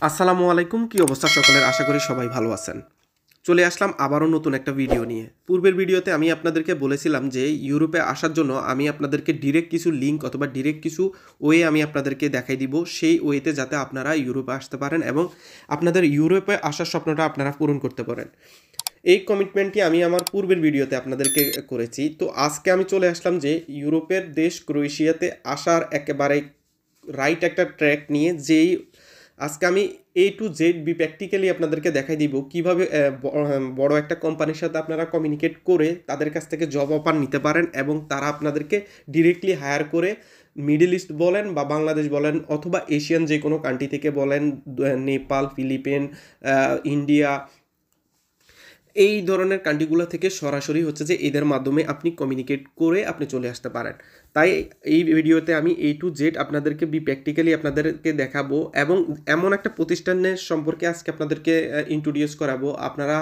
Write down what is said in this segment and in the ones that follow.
আসসালামু আলাইকুম, কি অবস্থা সকলের? আশা করি সবাই ভালো আছেন। চলে আসলাম আবারও নতুন একটা ভিডিও নিয়ে। পূর্বের ভিডিওতে আমি আপনাদেরকে বলেছিলাম যে ইউরোপে আসার জন্য আমি আপনাদেরকে ডিরেক্ট কিছু লিঙ্ক অথবা ডিরেক্ট কিছু ওয়ে আমি আপনাদেরকে দেখাই দিব, সেই ওয়েতে যাতে আপনারা ইউরোপে আসতে পারেন এবং আপনাদের ইউরোপে আসার স্বপ্নটা আপনারা পূরণ করতে পারেন। এই কমিটমেন্টটি আমি আমার পূর্বের ভিডিওতে আপনাদেরকে করেছি। তো আজকে আমি চলে আসলাম যে ইউরোপের দেশ ক্রোয়েশিয়াতে আসার একেবারে রাইট একটা ট্র্যাক নিয়ে, যেই আজকে আমি A to Z প্র্যাকটিক্যালি আপনাদেরকে দেখাই দিব কীভাবে বড় একটা কোম্পানির সাথে আপনারা কমিউনিকেট করে তাদের কাছ থেকে জব অফার নিতে পারেন এবং তারা আপনাদেরকে ডিরেক্টলি হায়ার করে মিডল ইস্ট বলেন বা বাংলাদেশ বলেন অথবা এশিয়ান যে কোনো কান্ট্রি থেকে বলেন, নেপাল, ফিলিপিন, ইন্ডিয়া, এই ধরনের কান্ট্রিগুলো থেকে সরাসরি হচ্ছে যে এদের মাধ্যমে আপনি কমিউনিকেট করে আপনি চলে আসতে পারেন। তাই এই ভিডিওতে আমি A to Z আপনাদেরকে প্র্যাকটিক্যালি আপনাদেরকে দেখাবো এবং এমন একটা প্রতিষ্ঠানের সম্পর্কে আজকে আপনাদেরকে ইন্ট্রোডিউস করাবো। আপনারা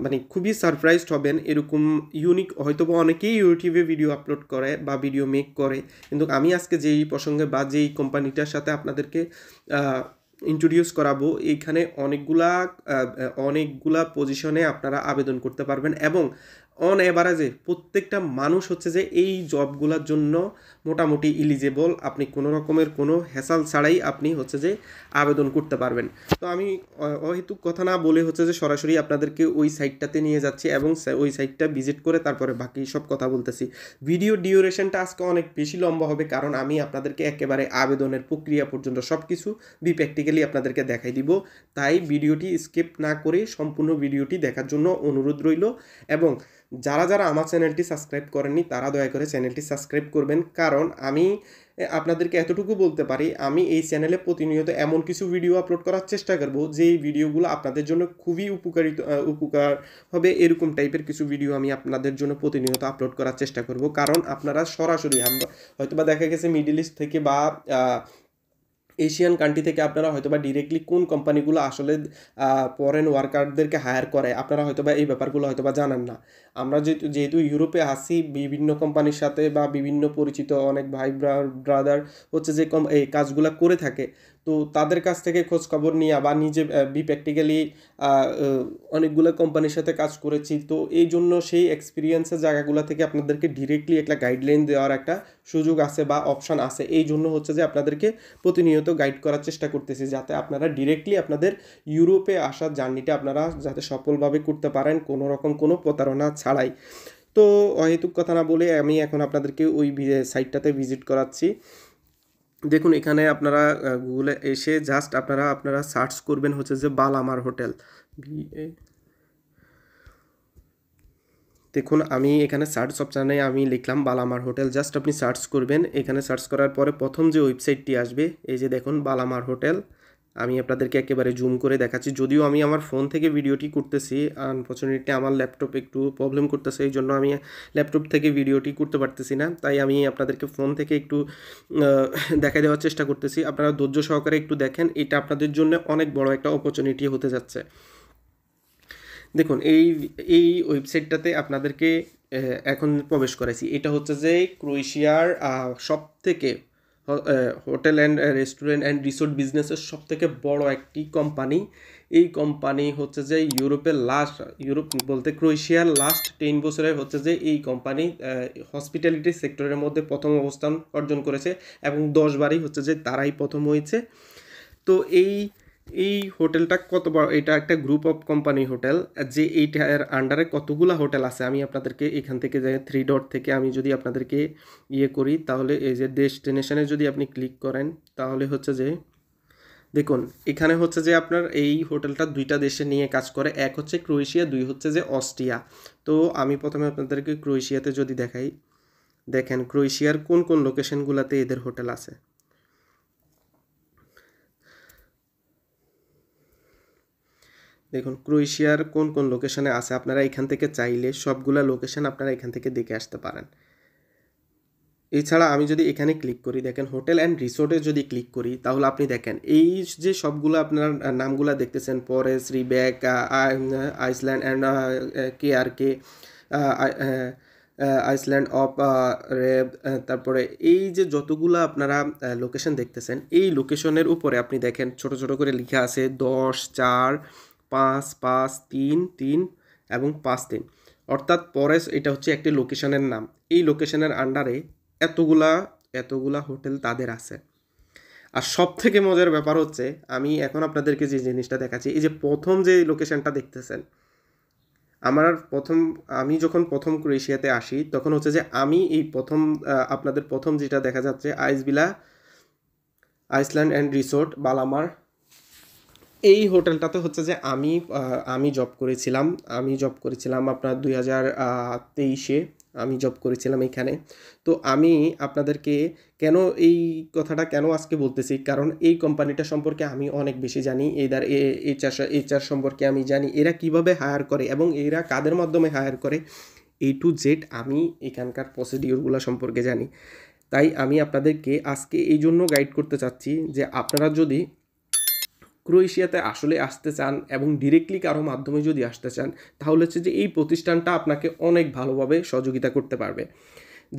মানে খুবই সারপ্রাইজড হবেন। এরকম ইউনিক হয়তোবা অনেকেই ইউটিউবে ভিডিও আপলোড করে বা ভিডিও মেক করে, কিন্তু আমি আজকে যেই প্রসঙ্গে বা যেই কোম্পানিটার সাথে আপনাদেরকে ইন্ট্রোডিউস করাবো, এইখানে অনেকগুলা পজিশনে আপনারা আবেদন করতে পারবেন এবং অন অ্যাভারেজে প্রত্যেকটা মানুষ হচ্ছে যে এই জবগুলোর জন্য মোটামুটি ইলিজেবল। আপনি কোনো রকমের কোনো হ্যাসাল ছাড়াই আপনি হচ্ছে যে আবেদন করতে পারবেন। তো আমি অহেতুক কথা না বলে হচ্ছে যে সরাসরি আপনাদেরকে ওই সাইটটাতে নিয়ে যাচ্ছি এবং ওই সাইটটা ভিজিট করে তারপরে বাকি সব কথা বলতেছি। ভিডিও ডিউরেশনটা আজকে অনেক বেশি লম্বা হবে, কারণ আমি আপনাদেরকে একেবারে আবেদনের প্রক্রিয়া পর্যন্ত সব কিছু প্র্যাকটিক্যালি আপনাদেরকে দেখাই দিব। তাই ভিডিওটি স্কিপ না করে সম্পূর্ণ ভিডিওটি দেখার জন্য অনুরোধ রইল এবং যারা আমার চ্যানেলটি সাবস্ক্রাইব করেননি তারা দয়া করে চ্যানেলটি সাবস্ক্রাইব করবেন, কারণ আমি আপনাদেরকে এতটুকু বলতে পারি, আমি এই চ্যানেলে প্রতিনিয়ত এমন কিছু ভিডিও আপলোড করার চেষ্টা করব যেই ভিডিওগুলো আপনাদের জন্য খুবই উপকার হবে। এরকম টাইপের কিছু ভিডিও আমি আপনাদের জন্য প্রতিনিয়ত আপলোড করার চেষ্টা করব, কারণ আপনারা সরাসরি হয়তোবা দেখা গেছে মিডল ইস্ট থেকে বা এশিয়ান কান্ট্রি থেকে আপনারা হয়তোবা ডিরেক্টলি কোন কোম্পানিগুলো আসলে ফরেন ওয়ার্কারদেরকে হায়ার করে আপনারা হয়তোবা এই ব্যাপারগুলো হয়তোবা জানেন না। আমরা যেহেতু ইউরোপে আসি বিভিন্ন কোম্পানির সাথে বা বিভিন্ন পরিচিত অনেক ভাই ব্রাদার হচ্ছে যে এই কাজগুলো করে থাকে, তো তাদের কাছ থেকে খোঁজ খবর নিয়ে বা নিজে প্র্যাকটিক্যালি অনেকগুলো কোম্পানির সাথে কাজ করেছি। তো এই জন্য সেই এক্সপিরিয়েন্সের জায়গাগুলো থেকে আপনাদেরকে ডিরেক্টলি একটা গাইডলাইন দেওয়ার একটা সুযোগ আছে বা অপশান আছে। এই জন্য হচ্ছে যে আপনাদেরকে প্রতিনিয়ত গাইড করার চেষ্টা করতেছি, যাতে আপনারা ডিরেক্টলি আপনাদের ইউরোপে আসার জার্নিটা আপনারা যাতে সফলভাবে করতে পারেন কোনো রকম কোনো প্রতারণা ছাড়াই। তো অহেতুক কথা না বলে আমি এখন আপনাদেরকে ওই সাইটটাতে ভিজিট করাচ্ছি। দেখুন, এখানে আপনারা গুগলে এসে জাস্ট আপনারা সার্চ করবেন হচ্ছে যে বালামার হোটেল। দেখুন, আমি এখানে সার্চ অপশানে আমি লিখলাম বালামার হোটেল, জাস্ট আপনি সার্চ করবেন। এখানে সার্চ করার পরে প্রথম যে ওয়েবসাইটটি আসবে এই যে দেখুন বালামার হোটেল। আমি আপনাদেরকে একেবারে জুম করে দেখাচ্ছি, যদিও আমি আমার ফোন থেকে ভিডিওটি করতেছি। আনফর্চুনেটলি আমার ল্যাপটপ একটু প্রবলেম করতেছে, এই জন্য আমি ল্যাপটপ থেকে ভিডিওটি করতে পারতেছি না। তাই আমি আপনাদেরকে ফোন থেকে একটু দেখা দেওয়ার চেষ্টা করতেছি। আপনারা ধৈর্য সহকারে একটু দেখেন, এটা আপনাদের জন্য অনেক বড় একটা অপরচুনিটি হতে যাচ্ছে। দেখুন, এই এই ওয়েবসাইটটাতে আপনাদেরকে এখন প্রবেশ করাইছি। এটা হচ্ছে যে ক্রোয়েশিয়ার সবথেকে hotel and restaurant and resort বিজনেসের সবথেকে বড় একটি কোম্পানি। এই কোম্পানি হচ্ছে যে ইউরোপ বলতে ক্রোয়েশিয়ার লাস্ট 10 বছরের হচ্ছে যে এই কোম্পানি হসপিটালিটি সেক্টরের মধ্যে প্রথম অবস্থান অর্জন করেছে এবং 10 বারই হচ্ছে যে তারাই প্রথম হয়েছে। তো এই হোটেলটা কত বড়, এটা একটা গ্রুপ অফ কোম্পানি হোটেল, যে এইটার আন্ডারে কতগুলা হোটেল আছে আমি আপনাদেরকে এখান থেকে যে 3 ডট থেকে আমি যদি আপনাদেরকে করি, তাহলে এই যে ডেস্টিনেশনে যদি আপনি ক্লিক করেন তাহলে হচ্ছে যে দেখুন এখানে হচ্ছে যে আপনার এই হোটেলটা দুইটা দেশে নিয়ে কাজ করে, এক হচ্ছে ক্রোয়েশিয়া, দুই হচ্ছে যে অস্ট্রিয়া। তো আমি প্রথমে আপনাদেরকে ক্রোয়েশিয়াতে যদি দেখাই, দেখেন ক্রোয়েশিয়ার কোন কোন লোকেশনগুলোতে এদের হোটেল আছে। দেখুন ক্রোয়েশিয়ার কোন কোন লোকেশনে আছে, আপনারা এখান থেকে চাইলে সবগুলা লোকেশন আপনারা এখান থেকে দেখে আসতে পারেন। এছাড়া আমি যদি এখানে ক্লিক করি, দেখেন হোটেল অ্যান্ড রিসোর্টে যদি ক্লিক করি, তাহলে আপনি দেখেন এই যে সবগুলো আপনার নামগুলো দেখতেছেন, পরেস, রিব্যাক, Iceland and KRK, Iceland of রেব, তারপরে এই যে যতগুলা আপনারা লোকেশন দেখতেছেন, এই লোকেশনের উপরে আপনি দেখেন ছোট ছোট করে লেখা আছে 10, 4, 5, 5, 3, 3 এবং 5, 3, অর্থাৎ পরে এটা হচ্ছে একটি লোকেশনের নাম। এই লোকেশনের আন্ডারে এতগুলা এতগুলা হোটেল তাদের আছে। আর সব থেকে মজার ব্যাপার হচ্ছে, আমি এখন আপনাদেরকে যে জিনিসটা দেখাচ্ছি, এই যে প্রথম যে লোকেশনটা দেখতেছেন, আমি যখন প্রথম ক্রোয়েশিয়াতে আসি তখন হচ্ছে যে আমি এই প্রথম আপনাদের প্রথম যেটা দেখা যাচ্ছে আইসভিলা আইসল্যান্ড অ্যান্ড রিসোর্ট বালামার, এই হোটেলটাতে হচ্ছে যে আমি জব করেছিলাম আপনার 2023-এ আমি জব করেছিলাম এখানে। তো আমি আপনাদেরকে কেন এই কথাটা কেন আজকে বলতেছি, কারণ এই কোম্পানিটা সম্পর্কে আমি অনেক বেশি জানি। এদের এইচআর সম্পর্কে আমি জানি, এরা কিভাবে হায়ার করে এবং এরা কাদের মাধ্যমে হায়ার করে, A to Z আমি এখানকার প্রসিডিওরগুলো সম্পর্কে জানি। তাই আমি আপনাদেরকে আজকে এই জন্য গাইড করতে চাচ্ছি যে আপনারা যদি ক্রোয়েশিয়াতে আসলে আসতে চান এবং ডিরেক্টলি কারো মাধ্যমে যদি আসতে চান, তাহলে হচ্ছে যে এই প্রতিষ্ঠানটা আপনাকে অনেক ভালোভাবে সহযোগিতা করতে পারবে।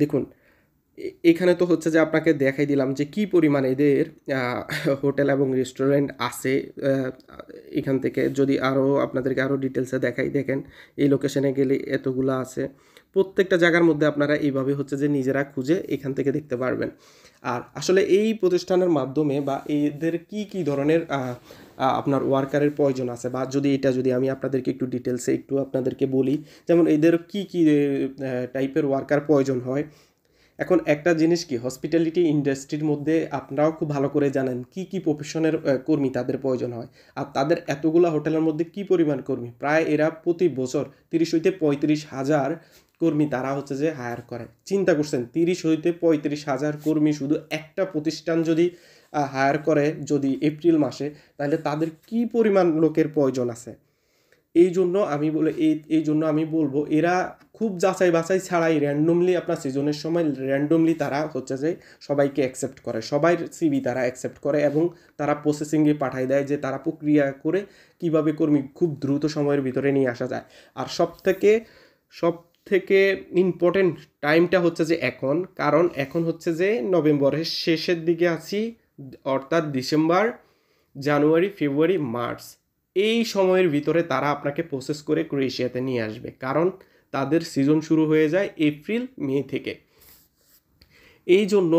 দেখুন, এখানে তো হচ্ছে যে আপনাকে দেখাই দিলাম যে কি পরিমাণ এদের হোটেল এবং রেস্টুরেন্ট আছে। এখান থেকে যদি আরও আপনাদেরকে আরও ডিটেলসে দেখাই, দেখেন এই লোকেশনে গেলে এতগুলো আছে। প্রত্যেকটা জায়গার মধ্যে আপনারা এইভাবে হচ্ছে যে নিজেরা খুঁজে এখান থেকে দেখতে পারবেন। আর আসলে এই প্রতিষ্ঠানের মাধ্যমে বা এদের কি ধরনের আপনার ওয়ার্কারের প্রয়োজন আছে, বা যদি আমি আপনাদেরকে একটু ডিটেলসে একটু আপনাদেরকে বলি, যেমন এদের কি টাইপের ওয়ার্কার প্রয়োজন হয়। এখন একটা জিনিস কি, হসপিটালিটি ইন্ডাস্ট্রির মধ্যে আপনারাও খুব ভালো করে জানেন কি প্রফেশনের কর্মী তাদের প্রয়োজন হয়। আর তাদের এতগুলা হোটেলের মধ্যে কি পরিমাণ কর্মী, প্রায় এরা প্রতি বছর 30 হইতে 35 হাজার কর্মী তারা হচ্ছে যে হায়ার করে। চিন্তা করছেন, 30 হইতে 35 হাজার কর্মী শুধু একটা প্রতিষ্ঠান যদি হায়ার করে যদি এপ্রিল মাসে, তাহলে তাদের কি পরিমাণ লোকের প্রয়োজন আছে। এই জন্য আমি বলবো এরা খুব যাচাই বাছাই ছাড়াই র্যান্ডমলি আপনার সিজনের সময় র্যান্ডমলি তারা হচ্ছে যে সবাইকে অ্যাকসেপ্ট করে, সবাই সিভি তারা অ্যাকসেপ্ট করে এবং তারা প্রসেসিংয়ে পাঠায় দেয় যে তারা প্রক্রিয়া করে কিভাবে কর্মী খুব দ্রুত সময়ের ভিতরে নিয়ে আসা যায়। আর সব থেকে ইম্পর্টেন্ট টাইমটা হচ্ছে যে কারণ এখন হচ্ছে যে নভেম্বরের শেষের দিকে আছি, অর্থাৎ ডিসেম্বর, জানুয়ারি, ফেব্রুয়ারি, মার্চ, এই সময়ের ভিতরে তারা আপনাকে প্রসেস করে ক্রোয়েশিয়াতে নিয়ে আসবে, কারণ তাদের সিজন শুরু হয়ে যায় এপ্রিল মে থেকে। এই জন্য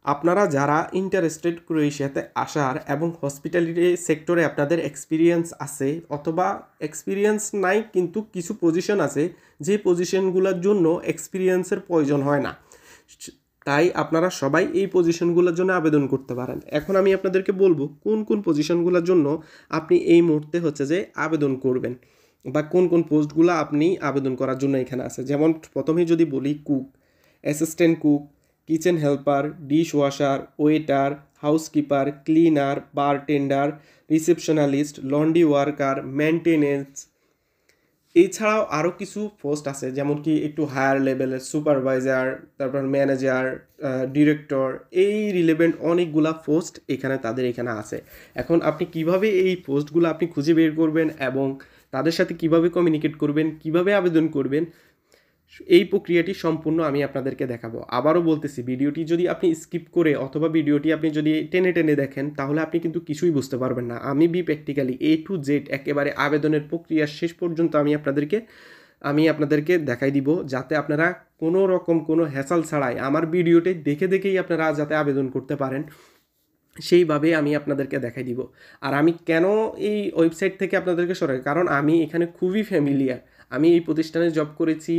আপনারা যারা ইন্টারেস্টেড ক্রোয়েশিয়াতে আসার এবং হসপিটালিটি সেক্টরে আপনাদের এক্সপিরিয়েন্স আছে অথবা এক্সপিরিয়েন্স নাই কিন্তু কিছু পজিশন আছে যে পজিশনগুলোর জন্য এক্সপিরিয়েন্সের প্রয়োজন হয় না, তাই আপনারা সবাই এই পজিশনগুলোর জন্য আবেদন করতে পারেন। এখন আমি আপনাদেরকে বলবো কোন পজিশনগুলোর জন্য আপনি এই মুহূর্তে হচ্ছে যে আবেদন করবেন বা কোন পোস্টগুলো আপনি আবেদন করার জন্য এখানে আছে। যেমন প্রথমেই যদি বলি cook, assistant cook, kitchen helper, dish washer, waiter, housekeeper, cleaner, bartender, receptionist, laundry worker, maintenance, এছাড়াও আরও কিছু পোস্ট আছে যেমন কি একটু হায়ার লেভেলের সুপারভাইজার, তারপর ম্যানেজার, ডিরেক্টর, এই রিলেভেন্ট অনেকগুলা পোস্ট তাদের এখানে আছে। এখন আপনি কিভাবে এই পোস্টগুলো আপনি খুঁজে বের করবেন এবং তাদের সাথে কিভাবে কমিউনিকেট করবেন, কিভাবে আবেদন করবেন, এই প্রক্রিয়াটি সম্পূর্ণ আমি আপনাদেরকে দেখাবো। আবারও বলতেছি, ভিডিওটি যদি আপনি স্কিপ করে অথবা ভিডিওটি আপনি যদি টেনে দেখেন তাহলে আপনি কিন্তু কিছুই বুঝতে পারবেন না। আমি প্র্যাকটিক্যালি A to Z একেবারে আবেদনের প্রক্রিয়া শেষ পর্যন্ত আমি আপনাদেরকে দেখাই দিব, যাতে আপনারা কোনো রকম কোনো হ্যাসাল ছাড়াই আমার ভিডিওটি দেখেই আপনারা যাতে আবেদন করতে পারেন, সেইভাবে আমি আপনাদেরকে দেখাই দিব। আর আমি কেন এই ওয়েবসাইট থেকে আপনাদেরকে সরাই, কারণ আমি এখানে খুবই ফ্যামিলিয়ার, আমি এই প্রতিষ্ঠানে জব করেছি,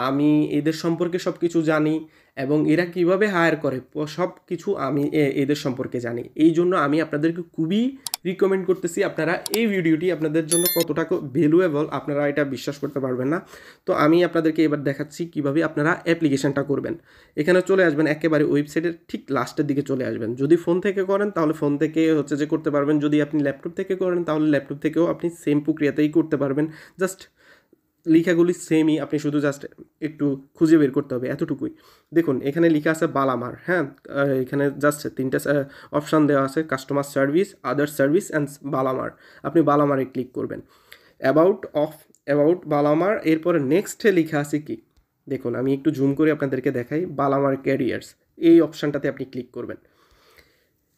আমি এদের সম্পর্কে সব কিছু জানি এবং এরা কিভাবে হায়ার করে সব কিছু আমি এদের সম্পর্কে জানি। এই জন্য আমি আপনাদেরকে খুবই রিকমেন্ড করতেছি, আপনারা এই ভিডিওটি আপনাদের জন্য কতটা ভ্যালুয়েবল আপনারা এটা বিশ্বাস করতে পারবেন না। তো আমি আপনাদেরকে এবার দেখাচ্ছি কিভাবে আপনারা অ্যাপ্লিকেশনটা করবেন। এখানে চলে আসবেন, একেবারে ওয়েবসাইটের ঠিক লাস্টের দিকে চলে আসবেন। যদি ফোন থেকে করেন তাহলে ফোন থেকে হচ্ছে যে করতে পারবেন, যদি আপনি ল্যাপটপ থেকে করেন তাহলে ল্যাপটপ থেকেও আপনি সেম প্রক্রিয়াতেই করতে পারবেন। জাস্ট লেখাগুলি সেমই, আপনি শুধু জাস্ট একটু খুঁজে বের করতে হবে, এতটুকুই। দেখুন এখানে লেখা আছে বালামার, হ্যাঁ, এখানে জাস্ট 3টা অপশান দেওয়া আছে, customer service, other service and বালামার। আপনি বালামারে ক্লিক করবেন। অ্যাবাউট বালামার, এরপরে নেক্সটে লেখা আছে কি দেখুন আমি একটু জুম করে আপনাদেরকে দেখাই, বালামার ক্যারিয়ার্স এই অপশানটাতে আপনি ক্লিক করবেন।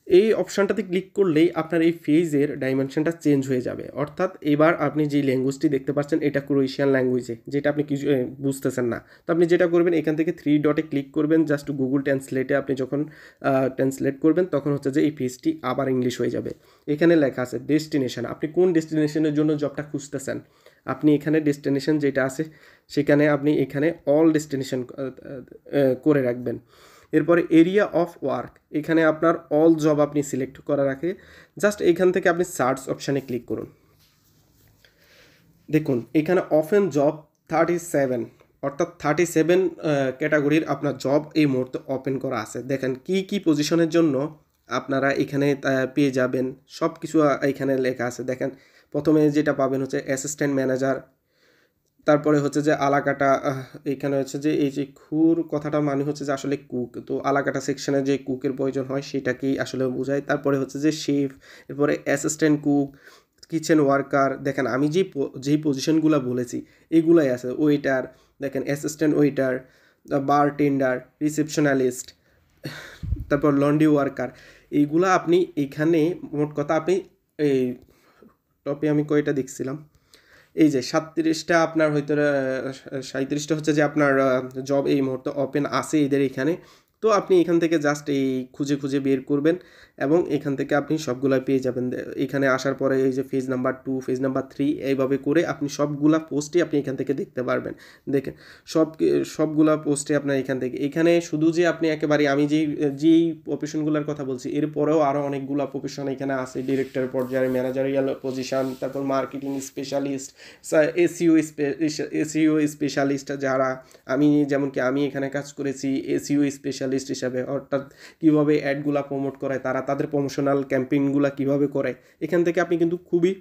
এই অপশানটাতে ক্লিক করলেই আপনার এই ফেজের ডাইমেনশনটা চেঞ্জ হয়ে যাবে। অর্থাৎ এবার আপনি যে ল্যাঙ্গুয়েজটি দেখতে পাচ্ছেন এটা ক্রোয়েশিয়ান ল্যাঙ্গুয়েজে, যেটা আপনি কিছু বুঝতেছেন না। তো আপনি যেটা করবেন এখান থেকে 3 ডটে ক্লিক করবেন, জাস্ট গুগল ট্রান্সলেটে আপনি যখন ট্রান্সলেট করবেন তখন হচ্ছে যে এই ফেজটি আবার ইংলিশ হয়ে যাবে। এখানে লেখা আছে ডেস্টিনেশন, আপনি কোন ডেস্টিনেশনের জন্য জবটা খুঁজতেছেন। আপনি এখানে ডেস্টিনেশন যেটা আছে সেখানে আপনি এখানে অল ডেস্টিনেশন করে রাখবেন। এরপরে এরিয়া অফ ওয়ার্ক, এখানে আপনার অল জব আপনি সিলেক্ট করা রাখে, জাস্ট এখান থেকে আপনি সার্চ অপশানে ক্লিক করুন। দেখুন এখানে অফেন জব 37, অর্থাৎ 37 ক্যাটাগরির আপনার জব এই মুহূর্তে ওপেন করা আছে। দেখেন কি কি পজিশনের জন্য আপনারা এখানে পেয়ে যাবেন, সব কিছু এখানে লেখা আছে। দেখেন প্রথমে যেটা পাবেন হচ্ছে অ্যাসিস্ট্যান্ট ম্যানেজার, তারপরে হচ্ছে যে আলাকাটা, এইখানে হচ্ছে যে এই যে খুর কথাটা মানে হচ্ছে যে আসলে কুক, তো আলাকাটা সেকশনে যে কুকের প্রয়োজন হয় সেটাকেই আসলে বোঝায়। তারপরে হচ্ছে যে শেফ, এরপরে অ্যাসিস্ট্যান্ট কুক, কিচেন ওয়ার্কার। দেখেন আমি যেই পজিশনগুলো বলেছি এইগুলাই আছে। ওয়েটার, দেখেন অ্যাসিস্ট্যান্ট ওয়েটার, বার টেন্ডার, রিসেপশনালিস্ট, তারপর লন্ড্রি ওয়ার্কার, এইগুলা আপনি এখানে মোট কথা আপনি এই টপে আমি কয়টা দেখছিলাম, এই যে 37টা আপনার হয়তো 37টা হচ্ছে যে আপনার জব এই মুহূর্তে ওপেন আছে এদের এখানে। তো আপনি এখান থেকে জাস্ট এই খুঁজে খুঁজে বের করবেন এবং এখান থেকে আপনি সবগুলা পেয়ে যাবেন। এখানে আসার পরে এই যে ফেজ নাম্বার 2, ফেজ নাম্বার 3 এইভাবে করে আপনি সবগুলা পোস্টই আপনি এখান থেকে দেখতে পারবেন। দেখেন সবগুলা পোস্টে আপনার এখান থেকে, এখানে শুধু যে আপনি একেবারে আমি যেই প্রফেশনগুলোর কথা বলছি এরপরেও আরও অনেকগুলা প্রফেশন এখানে আছে, ডিরেক্টর পর্যায়ে, ম্যানেজারিয়াল পজিশন, তারপর মার্কেটিং স্পেশালিস্ট, এসইও স্পেশালিস্ট যারা, আমি যেমন কি আমি এখানে কাজ করেছি এসইও স্পেশালিস্ট হিসাবে, অর্থাৎ কীভাবে অ্যাডগুলা প্রমোট করায় তারা, তাদের প্রমোশনাল ক্যাম্পেইনগুলো কীভাবে করে, এখান থেকে আপনি কিন্তু খুবই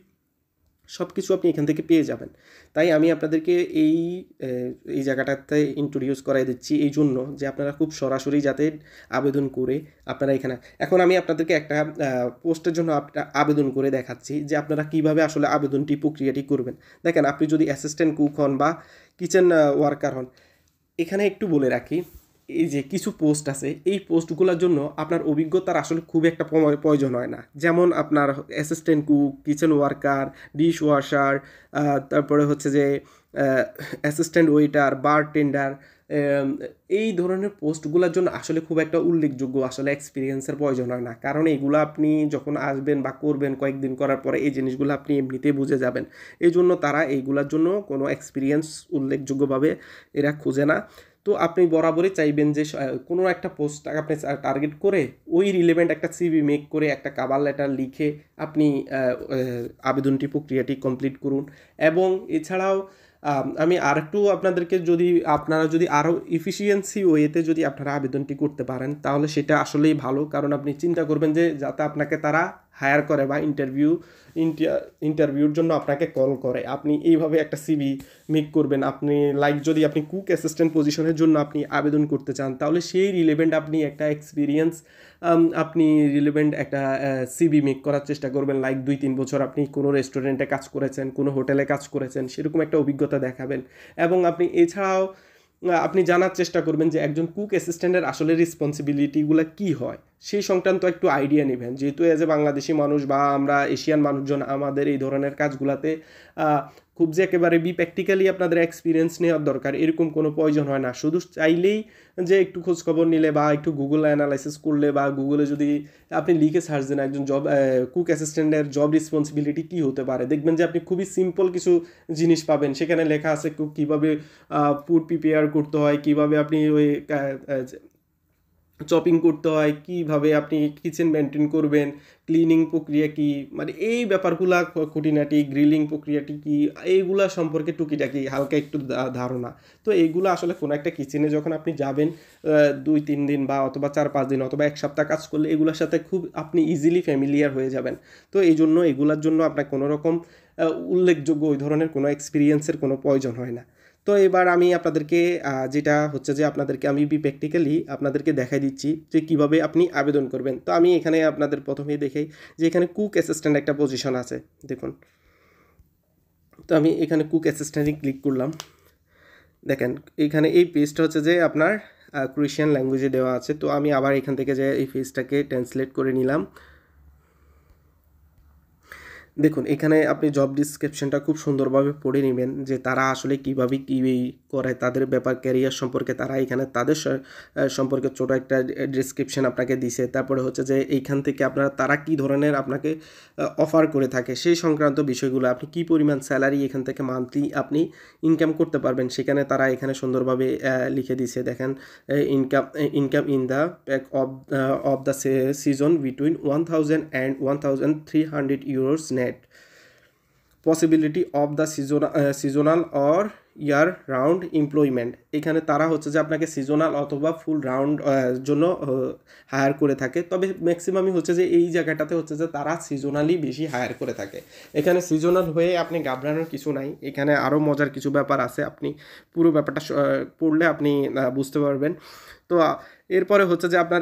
সব কিছু আপনি এখান থেকে পেয়ে যাবেন। তাই আমি আপনাদেরকে এই জায়গাটাতে ইন্ট্রোডিউস করাই দিচ্ছি এই জন্য যে আপনারা খুব সরাসরি যাতে আবেদন করে আপনারা এখানে, এখন আমি আপনাদেরকে একটা পোস্টের জন্য আবেদন করে দেখাচ্ছি যে আপনারা কিভাবে আসলে আবেদনটি প্রক্রিয়াটি করবেন। দেখেন আপনি যদি অ্যাসিস্ট্যান্ট কুক হন বা কিচেন ওয়ার্কার হন, এখানে একটু বলে রাখি এই যে কিছু পোস্ট আছে এই পোস্টগুলোর জন্য আপনার অভিজ্ঞতার আসলে খুব একটা প্রয়োজন হয় না। যেমন আপনার assistant cook, kitchen worker, dish washer, তারপরে হচ্ছে যে অ্যাসিস্ট্যান্ট ওয়েটার, বার টেন্ডার, এই ধরনের পোস্টগুলোর জন্য আসলে খুব একটা উল্লেখযোগ্য আসলে এক্সপিরিয়েন্সের প্রয়োজন হয় না, কারণ এগুলো আপনি যখন আসবেন বা করবেন কয়েকদিন করার পরে এই জিনিসগুলো আপনি এমনিতেই বুঝে যাবেন। এই জন্য তারা এইগুলোর জন্য কোনো এক্সপিরিয়েন্স উল্লেখযোগ্যভাবে এরা খুঁজে না। তো আপনি বরাবরই চাইবেন যে কোনো একটা পোস্ট আপনি টার্গেট করে ওই রিলেভেন্ট একটা সিভি মেক করে একটা কাভার লেটার লিখে আপনি আবেদনটি প্রক্রিয়াটি কমপ্লিট করুন। এবং এছাড়াও আমি আরেকটু আপনাদেরকে আপনারা যদি আরও ইফিসিয়েন্সি ওয়েতে যদি আপনারা আবেদনটি করতে পারেন তাহলে সেটা আসলেই ভালো, কারণ আপনি চিন্তা করবেন যে যাতে আপনাকে তারা হায়ার করে বা ইন্টারভিউর জন্য আপনাকে কল করে, আপনি এইভাবে একটা সিভি মেক করবেন। আপনি যদি আপনি কুক অ্যাসিস্ট্যান্ট পজিশনের জন্য আপনি আবেদন করতে চান তাহলে সেই রিলেভেন্ট আপনি একটা এক্সপিরিয়েন্স, আপনি রিলেভেন্ট একটা সিভি মেক করার চেষ্টা করবেন। 2-3 বছর আপনি কোনো রেস্টুরেন্টে কাজ করেছেন, কোনো হোটেলে কাজ করেছেন, সেরকম একটা অভিজ্ঞতা দেখাবেন। এবং আপনি এছাড়াও আপনি জানার চেষ্টা করবেন যে একজন কুক অ্যাসিস্ট্যান্টের আসলে রেসপন্সিবিলিটিগুলো কী হয় সেই সংক্রান্ত একটু আইডিয়া নেবেন। যেহেতু এজ এ বাংলাদেশি মানুষ বা আমরা এশিয়ান মানুষজন আমাদের এই ধরনের কাজগুলোতে খুব যে একেবারে প্র্যাকটিক্যালি আপনাদের এক্সপিরিয়েন্স নেওয়ার দরকার এরকম কোনো প্রয়োজন হয় না। শুধু চাইলেই যে একটু খোঁজখবর নিলে বা একটু গুগল অ্যানালাইসিস করলে বা গুগলে যদি আপনি লিখে সার্চ দেন একজন কুক অ্যাসিস্ট্যান্টের জব রেসপন্সিবিলিটি কী হতে পারে, দেখবেন যে আপনি খুবই সিম্পল কিছু জিনিস পাবেন। সেখানে লেখা আছে কীভাবে ফুড প্রিপেয়ার করতে হয়, কীভাবে আপনি ওই চপিং করতে হয়, কীভাবে আপনি কিচেন মেনটেন করবেন, ক্লিনিং প্রক্রিয়া কী, মানে এই ব্যাপারগুলা খুঁটিনাটি, গ্রিলিং প্রক্রিয়াটি কী, এইগুলা সম্পর্কে টুকিটাকি হালকা একটু ধারণা। তো এইগুলো আসলে কোনো একটা কিচেনে যখন আপনি যাবেন 2-3 দিন বা অথবা 4-5 দিন অথবা 1 সপ্তাহ কাজ করলে এগুলোর সাথে খুব আপনি ইজিলি ফ্যামিলিয়ার হয়ে যাবেন। তো এই জন্য এগুলোর জন্য আপনার কোনো রকম উল্লেখযোগ্য ওই ধরনের কোনো এক্সপিরিয়েন্সের কোনো প্রয়োজন হয় না। তো এবার আমি আপনাদেরকে যেটা হচ্ছে যে আপনাদেরকে আমি প্র্যাকটিক্যালি আপনাদেরকে দেখাই দিচ্ছি যে কীভাবে আপনি আবেদন করবেন। তো আমি এখানে আপনাদের প্রথমেই দেখাই যে এখানে কুক অ্যাসিস্ট্যান্ট একটা পজিশন আছে, দেখুন। তো আমি এখানে কুক অ্যাসিস্ট্যান্টে ক্লিক করলাম। দেখেন এখানে এই পেজটা হচ্ছে যে আপনার ক্রোয়েশিয়ান ল্যাঙ্গুয়েজে দেওয়া আছে। তো আমি আবার এখান থেকে যে এই পেজটাকে ট্রান্সলেট করে নিলাম। দেখুন এখানে আপনি জব ডিসক্রিপশনটা খুব সুন্দরভাবে পড়ে নেবেন যে তারা আসলে কীভাবে কী করে, তাদের ব্যাপার ক্যারিয়ার সম্পর্কে তারা এখানে তাদের সম্পর্কে ছোট একটা ডিসক্রিপশন আপনাকে দিছে। তারপরে হচ্ছে যে এইখান থেকে আপনারা তারা কী ধরনের আপনাকে অফার করে থাকে সেই সংক্রান্ত বিষয়গুলো, আপনি কী পরিমাণ স্যালারি এখান থেকে মান্থলি আপনি ইনকাম করতে পারবেন সেখানে তারা এখানে সুন্দরভাবে লিখে দিছে। দেখেন income in the pack of the season between 1000 and 1300 euros net, possibility of the seasonal or year round employment. এখানে তারা হচ্ছে যে আপনাকে সিজনাল অথবা ফুল রাউন্ড জন্য হায়ার করে থাকে, তবে ম্যাক্সিমামই হচ্ছে যে এই জায়গাটাতে হচ্ছে যে তারা সিজনালি বেশি হায়ার করে থাকে। এখানে সিজনাল হয়ে আপনি ঘাবড়ানোর কিছু নাই, এখানে আরও মজার কিছু ব্যাপার আছে, আপনি পুরো ব্যাপারটা পড়লে আপনি বুঝতে পারবেন। তো এরপরে হচ্ছে যে আপনার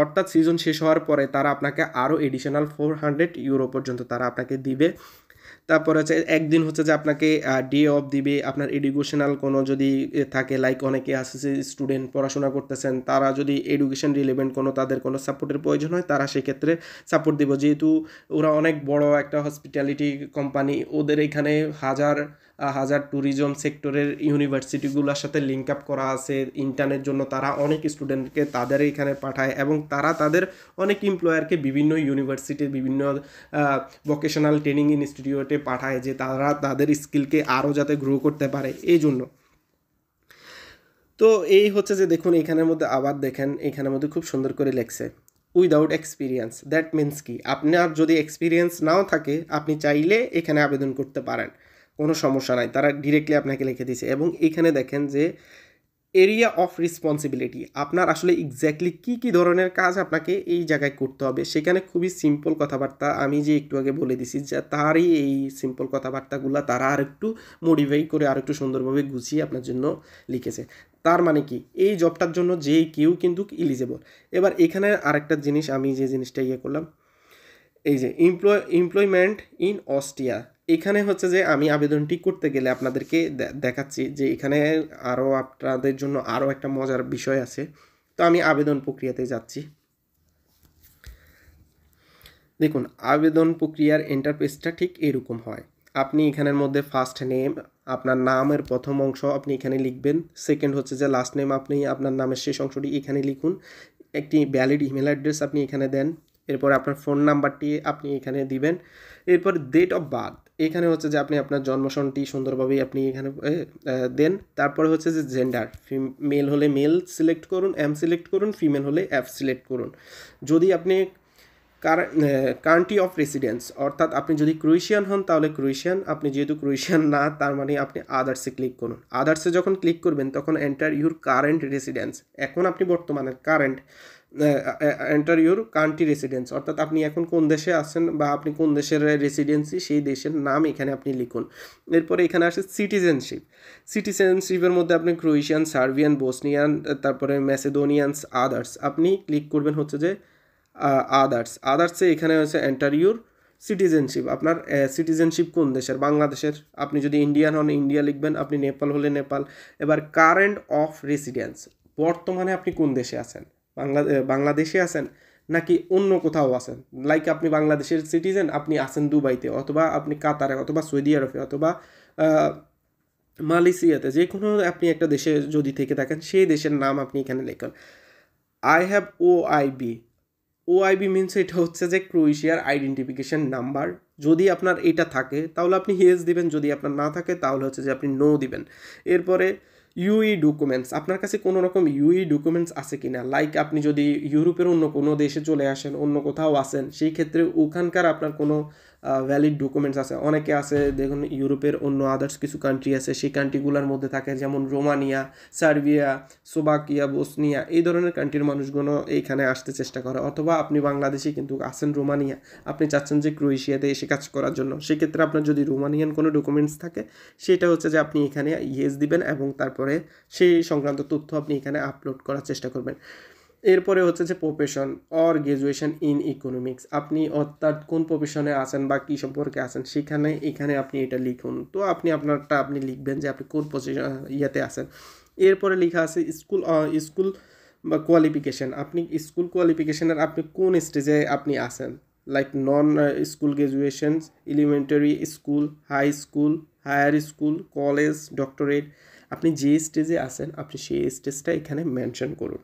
অর্থাৎ সিজন শেষ হওয়ার পরে তারা আপনাকে আরও এডিশনাল 400 ইউরো পর্যন্ত তারা আপনাকে দিবে। তারপরে হচ্ছে একদিন হচ্ছে যে আপনাকে ডে অফ দিবে, আপনার এডুকেশনাল কোনো যদি থাকে, লাইক অনেকে আছে যে স্টুডেন্ট পড়াশোনা করতেছেন, তারা যদি এডুকেশন রিলেভেন্ট কোনো তাদের কোনো সাপোর্টের প্রয়োজন হয় তারা সেক্ষেত্রে সাপোর্ট দিব। যেহেতু ওরা অনেক বড় একটা হসপিটালিটি কোম্পানি, ওদের এখানে হাজার হাজার ট্যুরিজম সেক্টরের ইউনিভার্সিটিগুলোর সাথে লিঙ্ক আপ করা আছে ইন্টার্নের জন্য, তারা অনেক স্টুডেন্টকে তাদের এখানে পাঠায় এবং তারা তাদের অনেক এমপ্লয়ারকে বিভিন্ন ইউনিভার্সিটির বিভিন্ন ভোকেশনাল ট্রেনিং ইনস্টিটিউটে পাঠায় যে তারা তাদের স্কিলকে আরও যাতে গ্রো করতে পারে এই জন্য। তো এই হচ্ছে যে দেখুন এখানের মধ্যে আবার দেখেন এখানের মধ্যে খুব সুন্দর করে লেখছে উইদাউট এক্সপিরিয়েন্স। দ্যাট মিন্স কি, আপনার যদি এক্সপিরিয়েন্স নাও থাকে আপনি চাইলে এখানে আবেদন করতে পারেন, কোনো সমস্যা নাই, তারা ডিরেক্টলি আপনাকে লিখে দিয়েছে। এবং এখানে দেখেন যে এরিয়া অফ রেসপন্সিবিলিটি, আপনার আসলে এক্স্যাক্টলি কী কী ধরনের কাজ আপনাকে এই জায়গায় করতে হবে সেখানে খুবই সিম্পল কথাবার্তা আমি যে একটু আগে বলে দিছি, যে তারই এই সিম্পল কথাবার্তাগুলো তারা আর একটু মডিফাই করে আর একটু সুন্দরভাবে গুছিয়ে আপনার জন্য লিখেছে। তার মানে কি, এই জবটার জন্য যে কেউ কিন্তু এলিজেবল। এবার এখানে আরেকটা জিনিস আমি যে জিনিসটা ইয়ে করলাম, এই যে এমপ্লয়মেন্ট ইন অস্ট্রিয়া, এখানে হচ্ছে যে আমি আবেদনটি করতে গেলে আপনাদেরকে দেখাচ্ছি যে এখানে আরও আপনাদের জন্য আরও একটা মজার বিষয় আছে। তো আমি আবেদন প্রক্রিয়াতে যাচ্ছি। দেখুন আবেদন প্রক্রিয়ার ইন্টারফেসটা ঠিক এরকম হয়। আপনি এখানের মধ্যে ফার্স্ট নেম, আপনার নামের প্রথম অংশ আপনি এখানে লিখবেন। সেকেন্ড হচ্ছে যে লাস্ট নেম, আপনি আপনার নামের শেষ অংশটি এখানে লিখুন। একটি ভ্যালিড ইমেল অ্যাড্রেস আপনি এখানে দেন। এরপর আপনার ফোন নাম্বারটি আপনি এখানে দিবেন। এরপর ডেট অফ বার্থ, এখানে হচ্ছে যে আপনি আপনার জন্মসনটি সুন্দরভাবেই আপনি এখানে দেন। তারপরে হচ্ছে যে জেন্ডার, মেল হলে মেল সিলেক্ট করুন, এম সিলেক্ট করুন, ফিমেল হলে এফ সিলেক্ট করুন। যদি আপনি কান্ট্রি অফ রেসিডেন্স, অর্থাৎ আপনি যদি ক্রোয়েশিয়ান হন তাহলে ক্রোয়েশিয়ান, আপনি যেহেতু ক্রোয়েশিয়ান না তার মানে আপনি আদার্সে ক্লিক করুন। আদার্সে যখন ক্লিক করবেন তখন এন্টার ইউর কারেন্ট রেসিডেন্স, এখন আপনি বর্তমানে current enter your country residence, অর্থাৎ আপনি এখন কোন দেশে আছেন বা আপনি কোন দেশের রেসিডেন্সি সেই দেশের নাম এখানে আপনি লিখুন। এরপরে এখানে আসে সিটিজেনশিপ। সিটিজেনশিপের মধ্যে আপনি ক্রোয়েশিয়ান, সার্বিয়ান, বোসনিয়ান, তারপরে ম্যাসেডোনিয়ানস, আদার্স আপনি ক্লিক করবেন হচ্ছে যে আদার্সে এখানে হচ্ছে এন্টার ইউর সিটিজেনশিপ, আপনার সিটিজেনশিপ কোন দেশের, বাংলাদেশের। আপনি যদি ইন্ডিয়ান হন ইন্ডিয়া লিখবেন, আপনি নেপাল হলে নেপাল। এবার কারেন্ট অফ রেসিডেন্স, বর্তমানে আপনি কোন দেশে আছেন, বাংলাদেশে আছেন নাকি অন্য কোথাও আছেন, লাইক আপনি বাংলাদেশের সিটিজেন, আপনি আছেন দুবাইতে অথবা আপনি কাতারে অথবা সৌদি আরবে অথবা মালয়েশিয়াতে, যে কোনো আপনি একটা দেশে যদি থেকে থাকেন সেই দেশের নাম আপনি এখানে লেখেন। আই হ্যাভ ওআইবি, ওআইবি মিনস এটা হচ্ছে যে ক্রোয়েশিয়ার আইডেন্টিফিকেশন নাম্বার। যদি আপনার এটা থাকে তাহলে আপনি ইয়েস দিবেন, যদি আপনার না থাকে তাহলে হচ্ছে যে আপনি নো দিবেন। এরপরে ইউই ডকুমেন্টস, আপনার কাছে কোনো রকম ইউই ডকুমেন্টস আছে কি না, লাইক আপনি যদি ইউরোপের অন্য কোনো দেশে চলে আসেন, অন্য কোথাও আসেন, সেই ক্ষেত্রে ওখানকার আপনার কোনো ভ্যালিড ডকুমেন্টস আছে। অনেকে আছে দেখুন ইউরোপের অন্য আদার্স কিছু কান্ট্রি আছে, সেই কান্ট্রিগুলোর মধ্যে থাকে যেমন রোমানিয়া, সার্বিয়া, স্লোভাকিয়া, বোসনিয়া, এই ধরনের কান্ট্রির মানুষগুলো এইখানে আসতে চেষ্টা করে। অথবা আপনি বাংলাদেশে কিন্তু আছেন রোমানিয়া, আপনি চাচ্ছেন যে ক্রোয়েশিয়াতে এসে কাজ করার জন্য, সেক্ষেত্রে আপনার যদি রোমানিয়ান কোনো ডকুমেন্টস থাকে সেটা হচ্ছে যে আপনি এখানে ইয়েস দিবেন এবং তারপরে সেই সংক্রান্ত তথ্য আপনি এখানে আপলোড করার চেষ্টা করবেন। এরপরে হচ্ছে যে profession or graduation in economics, আপনি অর্থাৎ কোন প্রফেশনে আছেন বা কী সম্পর্কে আছেন সেখানে এখানে আপনি এটা লিখুন। তো আপনি আপনারটা আপনি লিখবেন যে আপনি কোন ইয়েতে আছেন। এরপরে লেখা আছে স্কুল বা কোয়ালিফিকেশান, আপনি স্কুল কোয়ালিফিকেশানের আপনি কোন স্টেজে আপনি আছেন, like non school graduation, elementary school, high school, higher school, college, doctorate, আপনি যে স্টেজে আছেন আপনি সেই স্টেজটা এখানে মেনশন করুন।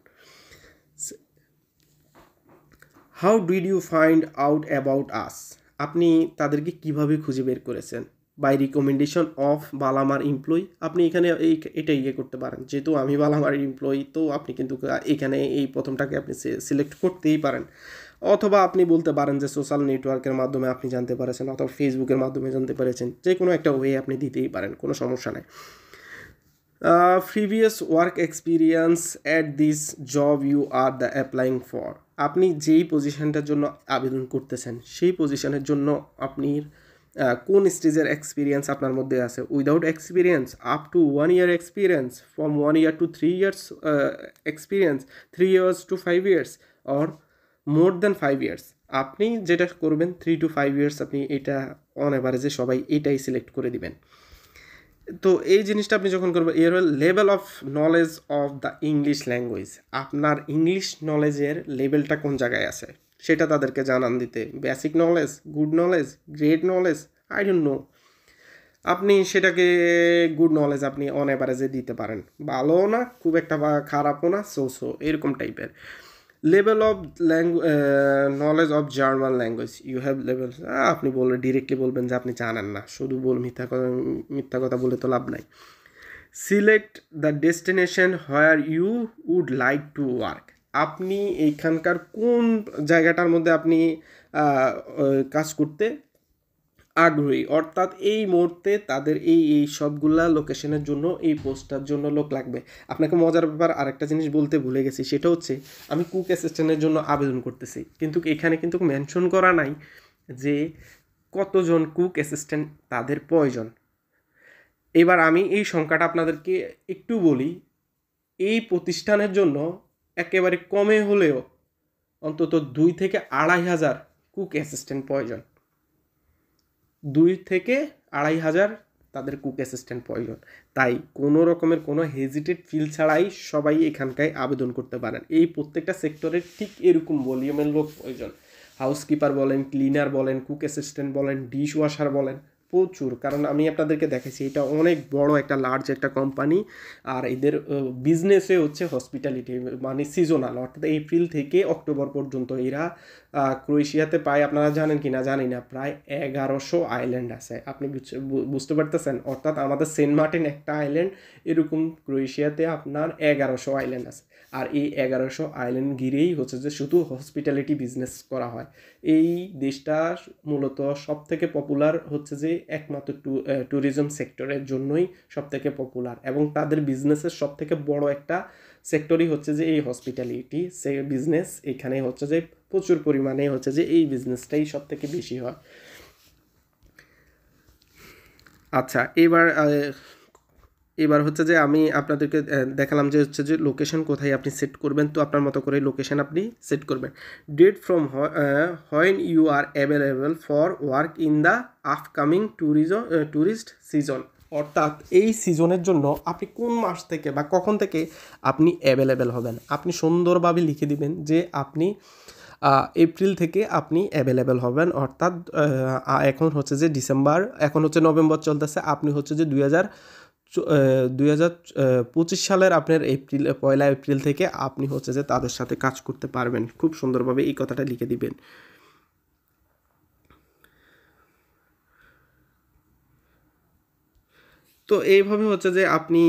How did you find out about us, আপনি তাদেরকে কিভাবে খুঁজে বের করেছেন। বাই রিকমেন্ডেশন অফ বালামার এমপ্লয়ি, আপনি এখানে এটা ইয়ে করতে পারেন, যেহেতু আমি বালামার এমপ্লয়ি তো আপনি কিন্তু এখানে এই প্রথমটাকে আপনি সিলেক্ট করতেই পারেন। অথবা আপনি বলতে পারেন যে সোশ্যাল নেটওয়ার্কের মাধ্যমে আপনি জানতে পারেছেন, অথবা ফেসবুকের মাধ্যমে জানতে পেরেছেন, যে কোনো একটা ওয়ে আপনি দিতেই পারেন, কোনো সমস্যা নেই। Previous work experience at this job you are the applying for, আপনি যেই পজিশনটার জন্য আবেদন করতেছেন সেই পজিশনের জন্য আপনি কোন স্টেজের এক্সপিরিয়েন্স আপনার মধ্যে আছে। Without experience, up to 1 year experience, from 1 year to 3 years experience, 3 years to 5 years, or more than 5 years। আপনি যেটা করবেন 3 to 5 years, আপনি এটা অন অ্যাভারেজে সবাই এটাই সিলেক্ট করে দিবেন। তো এই জিনিসটা আপনি যখন করবেন, এর level of knowledge of the English language, আপনার ইংলিশ নলেজের লেভেলটা কোন জায়গায় আছে সেটা তাদেরকে জানান দিতে। Basic knowledge, good knowledge, great knowledge, I don't know, আপনি সেটাকে গুড নলেজ আপনি অন অ্যাভারেজে দিতে পারেন, ভালোও না খুব একটা বা খারাপও না, সো এরকম টাইপের। Level of knowledge of German language you have level, আপনি ডিরেক্টলি বলবেন যে আপনি জানেন না, শুধু মিথ্যা কথা বলে তো লাভ নাই। Select the destination where you would like to work, আপনি এইখানকার কোন জায়গাটার মধ্যে আপনি কাজ করতে আগ্রহী, অর্থাৎ এই মুহূর্তে তাদের এই সবগুলা লোকেশনের জন্য এই পোস্টটার জন্য লোক লাগবে। আপনাকে মজার ব্যাপার আরেকটা জিনিস বলতে ভুলে গেছি, সেটা হচ্ছে আমি কুক অ্যাসিস্ট্যান্টের জন্য আবেদন করতেছি, কিন্তু এখানে কিন্তু মেনশন করা নাই যে কতজন কুক অ্যাসিস্ট্যান্ট তাদের প্রয়োজন। এবার আমি এই সংখ্যাটা আপনাদেরকে একটু বলি, এই প্রতিষ্ঠানের জন্য একেবারে কমে হলেও অন্তত 2 থেকে 2,500 কুক অ্যাসিস্ট্যান্ট প্রয়োজন, 2 থেকে 2,500 তাদের কুক অ্যাসিস্ট্যান্ট প্রয়োজন। তাই কোনো রকমের কোনো হেজিটেট ফিল ছাড়াই সবাই এখানকায় আবেদন করতে পারেন। এই প্রত্যেকটা সেক্টরের ঠিক এরকম ভলিউমের লোক প্রয়োজন। হাউসকিপার বলেন, ক্লিনার বলেন, কুক অ্যাসিস্ট্যান্ট বলেন, ডিশ ওয়াশার বলেন, প্রচুর। কারণ আমি আপনাদেরকে দেখাচ্ছি এটা অনেক বড় একটা লার্জ একটা কোম্পানি, আর এদের বিজনেসে হচ্ছে হসপিটালিটি, মানে সিজনাল, অর্থাৎ এপ্রিল থেকে অক্টোবর পর্যন্ত। এরা ক্রোয়েশিয়াতে পায়, আপনারা জানেন কি না জানি না, প্রায় 1100 আইল্যান্ড আছে। আপনি বুঝতে পারতেছেন, অর্থাৎ আমাদের সেন্ট মার্টিন একটা আইল্যান্ড, এরকম ক্রোয়েশিয়াতে আপনার 1100 আইল্যান্ড আছে। আর এই 1100 আইল্যান্ড ঘিরেই হচ্ছে যে শুধু হসপিটালিটি বিজনেস করা হয়। এই দেশটা মূলত সব থেকে পপুলার হচ্ছে যে একমাত্র ট্যুরিজম সেক্টরের জন্যই সব থেকে পপুলার, এবং তাদের বিজনেসের সব থেকে বড় একটা সেক্টরই হচ্ছে যে এই হসপিটালিটি বিজনেস। এখানে হচ্ছে যে প্রচুর পরিমাণে হচ্ছে যে এই বিজনেসটাই সব থেকে বেশি হয়। আচ্ছা, এবার হচ্ছে যে আমি আপনাদেরকে দেখালাম যে হচ্ছে যে লোকেশন কোথায় আপনি সেট করবেন। তো আপনার মতো করে লোকেশন আপনি সেট করবেন। Date from when you are available for work in the upcoming tourist season, অর্থাৎ এই সিজনের জন্য আপনি কোন মাস থেকে বা কখন থেকে আপনি অ্যাভেলেবেল হবেন। আপনি সুন্দরভাবে লিখে দিবেন যে আপনি এপ্রিল থেকে আপনি অ্যাভেলেবেল হবেন, অর্থাৎ এখন হচ্ছে যে ডিসেম্বর, এখন হচ্ছে নভেম্বর চলতেছে, আপনি হচ্ছে যে 2025 সালের আপনার পয়লা এপ্রিল থেকে আপনি হচ্ছে যে তাদের সাথে কাজ করতে পারবেন। খুব সুন্দরভাবে এই কথাটা লিখে দিবেন। তো এইভাবে হচ্ছে যে আপনি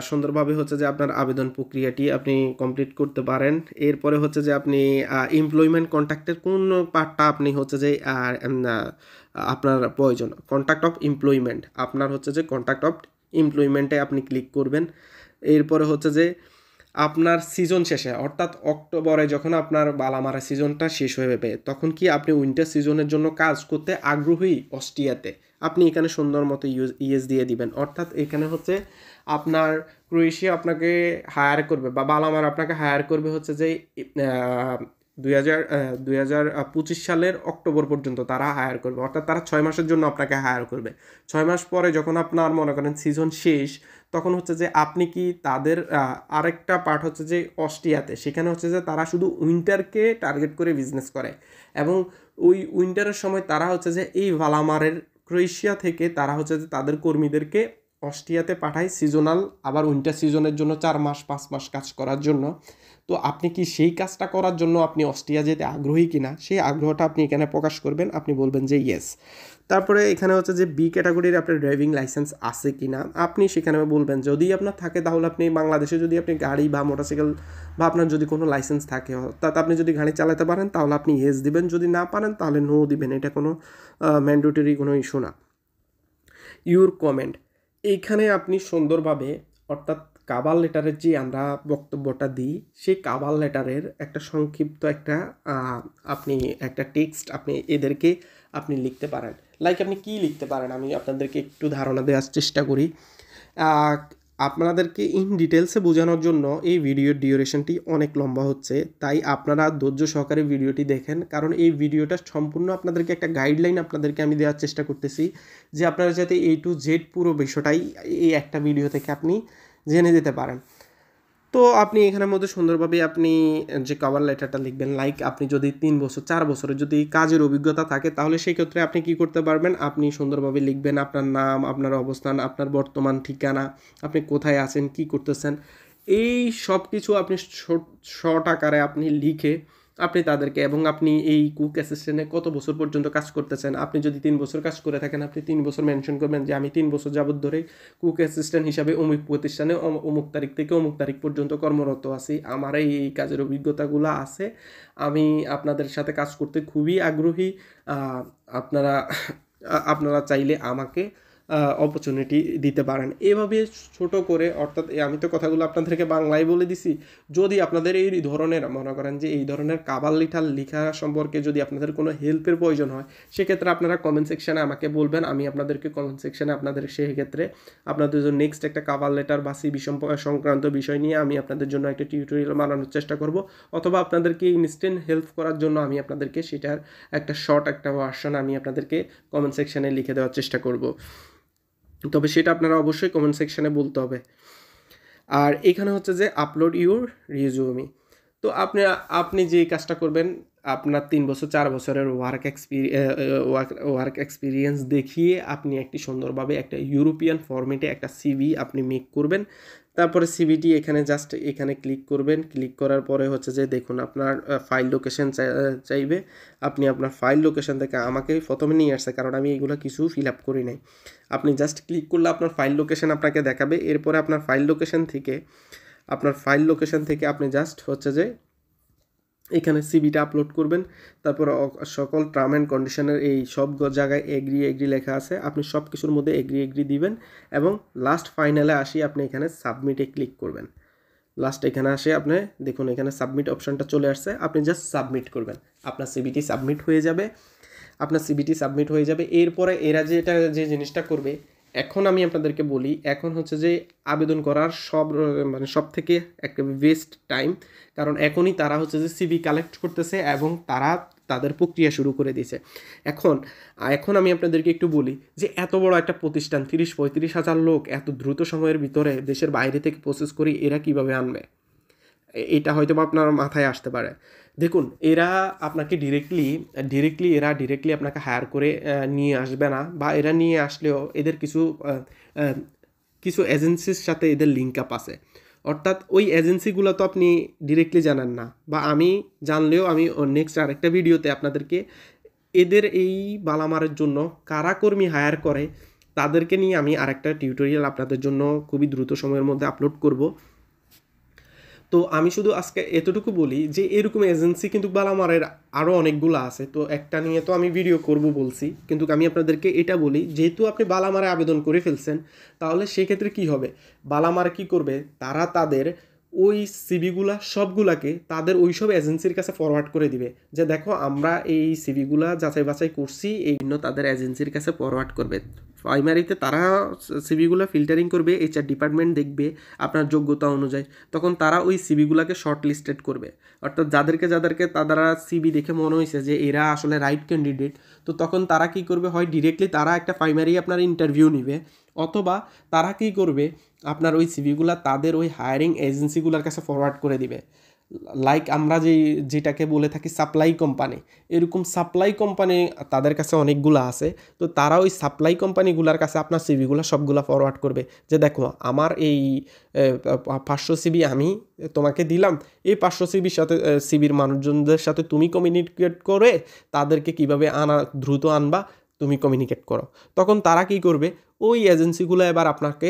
সুন্দরভাবে হচ্ছে যে আপনার আবেদন প্রক্রিয়াটি আপনি কমপ্লিট করতে পারেন। এরপরে হচ্ছে যে আপনি এমপ্লয়মেন্ট কন্ট্রাক্টের কোন পার্টটা আপনি হচ্ছে যে আপনার প্রয়োজন, কন্ট্রাক্ট অফ এমপ্লয়মেন্ট, আপনার হচ্ছে যে কন্ট্রাক্ট অফ এমপ্লয়মেন্টে আপনি ক্লিক করবেন। এরপরে হচ্ছে যে আপনার সিজন শেষে অর্থাৎ অক্টোবরে যখন আপনার বালামারা সিজনটা শেষ হয়ে যাবে তখন কি আপনি উইন্টার সিজনের জন্য কাজ করতে আগ্রহী অস্ট্রিয়াতে, আপনি এখানে সুন্দর মতো ইয়েস দিয়ে দিবেন। অর্থাৎ এখানে হচ্ছে আপনার ক্রোয়েশিয়া আপনাকে হায়ার করবে বা বালামার আপনাকে হায়ার করবে হচ্ছে যে 2025 সালের অক্টোবর পর্যন্ত তারা হায়ার করবে। অর্থাৎ তারা 6 মাসের জন্য আপনাকে হায়ার করবে। 6 মাস পরে যখন আপনার মনে করেন সিজন শেষ, তখন হচ্ছে যে আপনি কি তাদের আরেকটা পার্ট হচ্ছে যে অস্ট্রিয়াতে, সেখানে হচ্ছে যে তারা শুধু উইন্টারকে টার্গেট করে বিজনেস করে এবং ওই উইন্টারের সময় তারা হচ্ছে যে এই ভালামারের ক্রোয়েশিয়া থেকে তারা হচ্ছে যে তাদের কর্মীদেরকে অস্ট্রিয়াতে পাঠায় সিজনাল আবার উইন্টার সিজনের জন্য 4 মাস 5 মাস কাজ করার জন্য। তো আপনি কি সেই কাজটা করার জন্য আপনি অস্ট্রিয়া যেতে আগ্রহী কিনা, সেই আগ্রহটা আপনি এখানে প্রকাশ করবেন। আপনি বলবেন যে ইয়েস। তারপরে এখানে হচ্ছে যে বি ক্যাটাগরির আপনার ড্রাইভিং লাইসেন্স আছে কিনা আপনি সেখানে বলবেন। যদি আপনার থাকে তাহলে আপনি বাংলাদেশে যদি আপনি গাড়ি বা মোটরসাইকেল বা আপনার যদি কোনো লাইসেন্স থাকে অর্থাৎ আপনি যদি গাড়ি চালাতে পারেন তাহলে আপনি ইয়েস দিবেন, যদি না পারেন তাহলে নো দিবেন। এটা কোনো ম্যান্ডেটরি কোনো ইস্যু না। ইউর কমেন্ট, এইখানে আপনি সুন্দরভাবে অর্থাৎ কাভার লেটারের যে আমরা বক্তব্যটা দিই সেই কাভার লেটারের একটা সংক্ষিপ্ত একটা আপনি একটা টেক্সট আপনি এদেরকে আপনি লিখতে পারেন। লাইক আপনি কি লিখতে পারেন আমি আপনাদেরকে একটু ধারণা দেওয়ার চেষ্টা করি। আপনাদেরকে ইন ডিটেলসে বোঝানোর জন্য এই ভিডিওর ডিউরেশনটি অনেক লম্বা হচ্ছে, তাই আপনারা ধৈর্য সহকারে ভিডিওটি দেখেন, কারণ এই ভিডিওটা সম্পূর্ণ আপনাদেরকে একটা গাইডলাইন আপনাদেরকে আমি দেওয়ার চেষ্টা করতেছি যে আপনারা যাতে A to Z পুরো বিষয়টাই এই একটা ভিডিও থেকে আপনি জেনে যেতে পারেন। তো আপনি এখানের মধ্যে সুন্দরভাবে আপনি যে কভার লেটারটা লিখবেন, লাইক আপনি যদি 3 বছর 4 বছরের যদি কাজের অভিজ্ঞতা থাকে তাহলে সেই ক্ষেত্রে আপনি কি করতে পারবেন, আপনি সুন্দরভাবে লিখবেন আপনার নাম, আপনার অবস্থান, আপনার বর্তমান ঠিকানা, আপনি কোথায় আছেন, কি করতেছেন, এই সব কিছু আপনি শর্ট আকারে আপনি লিখে আপনি তাদেরকে, এবং আপনি এই কুক অ্যাসিস্ট্যান্টে কত বছর পর্যন্ত কাজ করতেছেন। আপনি যদি 3 বছর কাজ করে থাকেন আপনি 3 বছর মেনশন করবেন যে আমি 3 বছর যাবত ধরে কুক অ্যাসিস্ট্যান্ট হিসাবে অমুক প্রতিষ্ঠানে অমুক তারিখ থেকে অমুক তারিখ পর্যন্ত কর্মরত আছি, আমার এই কাজের অভিজ্ঞতাগুলো আছে, আমি আপনাদের সাথে কাজ করতে খুবই আগ্রহী। আপনারা আপনারা চাইলে আমাকে অপরচুনিটি দিতে পারেন। এভাবে ছোট করে, অর্থাৎ আমি তো কথাগুলো আপনাদেরকে বাংলায় বলে দিছি। যদি আপনাদের এই ধরনের মনে করেন যে এই ধরনের কাভার লেটার লেখা সম্পর্কে যদি আপনাদের কোনো হেল্পের প্রয়োজন হয় সেক্ষেত্রে আপনারা কমেন্ট সেকশানে আমাকে বলবেন, আমি আপনাদেরকে কমেন্ট সেকশানে আপনাদের সেক্ষেত্রে আপনাদের জন্য নেক্সট একটা কাভার লেটার বা সিভি সংক্রান্ত বিষয় নিয়ে আমি আপনাদের জন্য একটা টিউটোরিয়াল বানানোর চেষ্টা করব, অথবা আপনাদেরকে ইনস্ট্যান্ট হেল্প করার জন্য আমি আপনাদেরকে সেটার একটা শর্ট একটা ভার্সন আমি আপনাদেরকে কমেন্ট সেকশানে লিখে দেওয়ার চেষ্টা করব। তবে সেটা আপনারা অবশ্যই কমেন্ট সেকশানে বলতে হবে। আর এখানে হচ্ছে যে আপলোড ইউর রিজিউমি। তো আপনি যে কাজটা করবেন, আপনার 3 বছর 4 বছরের ওয়ার্ক এক্সপিরিয়েন্স দেখিয়ে আপনি একটি সুন্দরভাবে একটা ইউরোপিয়ান ফরম্যাটে একটা সিভি আপনি মেক করবেন। তারপরে সিভিটি এখানে জাস্ট এখানে ক্লিক করবেন। ক্লিক করার পরে হচ্ছে যে দেখুন আপনার ফাইল লোকেশন চাইবে। আপনি আপনার ফাইল লোকেশন থেকে আমাকে প্রথমে নিয়ে আসছে, কারণ আমি এগুলো কিছু ফিল আপ করি নাই। আপনি জাস্ট ক্লিক করলে আপনার ফাইল লোকেশন আপনাকে দেখাবে। এরপরে আপনার ফাইল লোকেশন থেকে আপনি জাস্ট হচ্ছে যে এখানে সিভিটা আপলোড করবেন। তারপর সকল টার্ম অ্যান্ড কন্ডিশনের এই সব জায়গায় এগ্রি লেখা আছে, আপনি সব কিছুর মধ্যে এগ্রি দিবেন এবং লাস্ট ফাইনালে আসি আপনি এখানে সাবমিটে ক্লিক করবেন। লাস্ট এখানে আসে আপনি দেখুন এখানে সাবমিট অপশানটা চলে আসছে, আপনি জাস্ট সাবমিট করবেন, আপনার সিভিটি সাবমিট হয়ে যাবে। এরপরে এরা যে জিনিসটা করবে, এখন আমি আপনাদেরকে বলি, এখন হচ্ছে যে আবেদন করার সব থেকে একটা বেস্ট টাইম, কারণ এখনই তারা হচ্ছে যে সিভি কালেক্ট করতেছে এবং তারা তাদের প্রক্রিয়া শুরু করে দিয়েছে। এখন আমি আপনাদেরকে একটু বলি যে এত বড় একটা প্রতিষ্ঠান 30-35 হাজার লোক এত দ্রুত সময়ের ভিতরে দেশের বাইরে থেকে প্রসেস করে এরা কিভাবে আনবে, এটা হয়তো বা আপনার মাথায় আসতে পারে। দেখুন এরা আপনাকে ডিরেক্টলি আপনাকে হায়ার করে নিয়ে আসবে না, বা এরা নিয়ে আসলেও এদের কিছু এজেন্সির সাথে এদের লিঙ্ক আপ আছে। অর্থাৎ ওই এজেন্সিগুলো তো আপনি ডিরেক্টলি জানেন না, বা আমি জানলেও আমি নেক্সট আরেকটা ভিডিওতে আপনাদেরকে এদের এই বালামারের জন্য কারা কর্মী হায়ার করে তাদেরকে নিয়ে আমি আরেকটা টিউটোরিয়াল আপনাদের জন্য খুবই দ্রুত সময়ের মধ্যে আপলোড করব। তো আমি শুধু আজকে এতটুকু বলি যে এরকম এজেন্সি কিন্তু বালামারের আরও অনেকগুলো আছে, তো একটা নিয়ে তো আমি ভিডিও করব বলছি, কিন্তু আমি আপনাদেরকে এটা বলি যেহেতু আপনি বালামারে আবেদন করে ফেলছেন তাহলে সেক্ষেত্রে কি হবে, বালামার কি করবে, তারা তাদের ওই সিভিগুলা সবগুলাকে তাদের ওইসব এজেন্সির কাছে ফরওয়ার্ড করে দিবে যে দেখো আমরা এই সিভিগুলা যাচাই বাছাই করছি, এই জন্য তাদের এজেন্সির কাছে ফরওয়ার্ড করবে। প্রাইমারিতে তারা সিভিগুলো ফিল্টারিং করবে, এইচআর ডিপার্টমেন্ট দেখবে আপনার যোগ্যতা অনুযায়ী, তখন তারা ওই সিভিগুলোকে শর্ট লিস্টেড করবে। অর্থাৎ যাদেরকে তারা সিভি দেখে মনে হয়েছে যে এরা আসলে রাইট ক্যান্ডিডেট, তো তখন তারা কি করবে, হয় ডিরেক্টলি তারা একটা প্রাইমারি আপনার ইন্টারভিউ নিবে, অথবা তারা কি করবে আপনার ওই সিভিগুলো তাদের ওই হায়ারিং এজেন্সিগুলোর কাছে ফরওয়ার্ড করে দিবে। লাইক আমরা যেটাকে বলে থাকি সাপ্লাই কোম্পানি, এরকম সাপ্লাই কোম্পানি তাদের কাছে অনেকগুলো আছে। তো তারা ওই সাপ্লাই কোম্পানিগুলোর কাছে আপনার সিভিগুলো সবগুলো ফরওয়ার্ড করবে যে দেখো আমার এই 500 সিভি আমি তোমাকে দিলাম, এই 500 সিভির সাথে সিভির মানুষজনদের সাথে তুমি কমিউনিকেট করে তাদেরকে কিভাবে দ্রুত আনবা তুমি কমিউনিকেট করো। তখন তারা কি করবে, ওই এজেন্সিগুলো এবার আপনাকে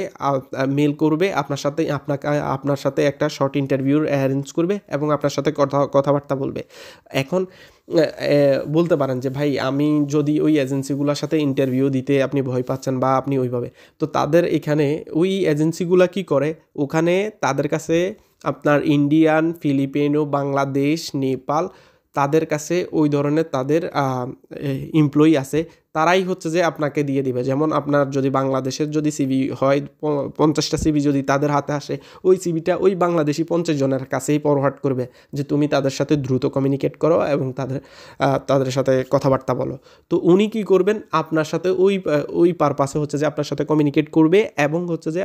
মেল করবে, আপনার সাথে একটা শর্ট ইন্টারভিউর অ্যারেঞ্জ করবে এবং আপনার সাথে কথাবার্তা বলবে। এখন বলতে পারেন যে ভাই আমি যদি ওই এজেন্সিগুলোর সাথে ইন্টারভিউ দিতে আপনি ভয় পাচ্ছেন বা আপনি ওইভাবে, তো তাদের এখানে ওই এজেন্সিগুলো কি করে, ওখানে তাদের কাছে আপনার ইন্ডিয়ান, ফিলিপিনো, বাংলাদেশ, নেপাল, তাদের কাছে ওই ধরনের তাদের এমপ্লয়ি আছে, তারাই হচ্ছে যে আপনাকে দিয়ে দিবে। যেমন আপনার যদি বাংলাদেশের যদি সিভি হয় 50টা সিভি যদি তাদের হাতে আসে, ওই সিভিটা ওই বাংলাদেশি 50 জনের কাছেই ফরওয়ার্ড করবে যে তুমি তাদের সাথে দ্রুত কমিউনিকেট করো এবং তাদের সাথে কথাবার্তা বলো। তো উনি কি করবেন, আপনার সাথে ওই পারপাসে হচ্ছে যে আপনার সাথে কমিউনিকেট করবে এবং হচ্ছে যে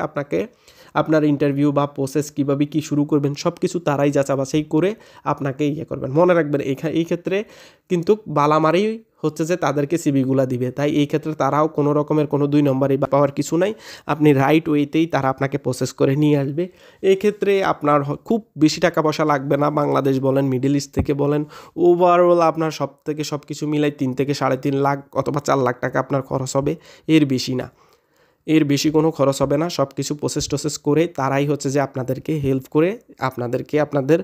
আপনার ইন্টারভিউ বা প্রসেস কীভাবে কী শুরু করবেন সব কিছু তারাই যাচাবাছাই করে আপনাকে করবেন। মনে রাখবেন এই ক্ষেত্রে কিন্তু বালামারি হচ্ছে যে তাদেরকে সিভিগুলা দিবে, তাই এই ক্ষেত্রে তারাও কোনো রকমের কোনো 2 নম্বরই পাওয়ার কিছু নাই। আপনি রাইট ওয়েতেই তারা আপনাকে প্রসেস করে নিয়ে আসবে। এই ক্ষেত্রে আপনার খুব বেশি টাকা পয়সা লাগবে না, বাংলাদেশ বলেন, মিডল ইস্ট থেকে বলেন, ওভারঅল আপনার সব কিছু মিলাই 3 থেকে 3.5 লাখ অথবা 4 লাখ টাকা আপনার খরচ হবে, এর বেশি কোনো খরচ হবে না। সব কিছু প্রসেস করে তারাই হচ্ছে যে আপনাদেরকে হেল্প করে আপনাদের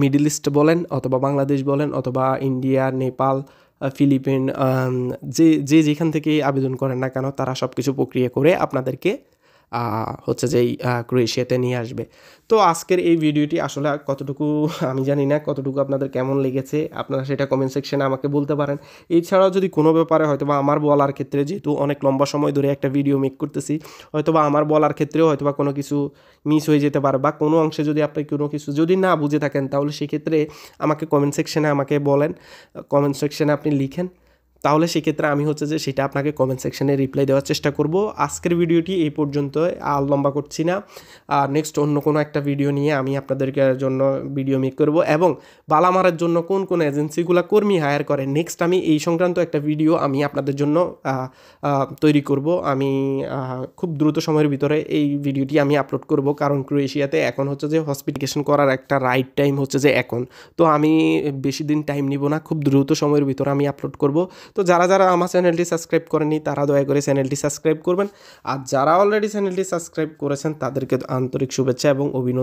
মিডল ইস্ট বলেন অথবা বাংলাদেশ বলেন অথবা ইন্ডিয়া, নেপাল, ফিলিপিন, যেখান থেকে আবেদন করেন না কেন তারা সব কিছু প্রক্রিয়া করে আপনাদেরকে হচ্ছে যে ক্রোয়েশিয়াতে নিয়ে আসবে। তো আজকের এই ভিডিওটি আসলে কতটুকু আমি জানি না, কতটুকু আপনাদের কেমন লেগেছে আপনারা সেটা কমেন্ট সেকশনে আমাকে বলতে পারেন। এছাড়াও যদি কোনো ব্যাপারে হয়তোবা আমার বলার ক্ষেত্রে, যেহেতু অনেক লম্বা সময় ধরে একটা ভিডিও মেক করতেছি, হয়তোবা আমার বলার ক্ষেত্রেও হয়তোবা কোনো কিছু মিস হয়ে যেতে পারে বা কোনো অংশে যদি আপনি কোনো কিছু যদি না বুঝে থাকেন, তাহলে সেক্ষেত্রে আমাকে কমেন্ট সেকশনে আমাকে বলেন, কমেন্ট সেকশনে আপনি লিখেন, তাহলে সেক্ষেত্রে আমি হচ্ছে যে সেটা আপনাকে কমেন্ট সেকশনে রিপ্লাই দেওয়ার চেষ্টা করব। আজকের ভিডিওটি এই পর্যন্ত, আর লম্বা করছি না। নেক্সট অন্য কোনো একটা ভিডিও নিয়ে আমি আপনাদেরকে জন্য ভিডিও মেক করব এবং বালামারের জন্য কোন এজেন্সিগুলো কর্মী হায়ার করে, নেক্সট আমি এই সংক্রান্ত একটা ভিডিও আমি আপনাদের জন্য তৈরি করব। আমি খুব দ্রুত সময়ের ভিতরে এই ভিডিওটি আমি আপলোড করব, কারণ ক্রোয়েশিয়াতে এখন হচ্ছে যে হসপিটালিকেশন করার একটা রাইট টাইম হচ্ছে যে এখন। তো আমি বেশি দিন টাইম নিব না, খুব দ্রুত সময়ের ভিতরে আমি আপলোড করব। তো যারা আমার চ্যানেলটি সাবস্ক্রাইব করেনি তারা দয়া করে চ্যানেলটি সাবস্ক্রাইব করবেন, আর যারা অলরেডি চ্যানেলটি সাবস্ক্রাইব করেছেন তাদেরকে আন্তরিক শুভেচ্ছা এবং অভিনন্দন।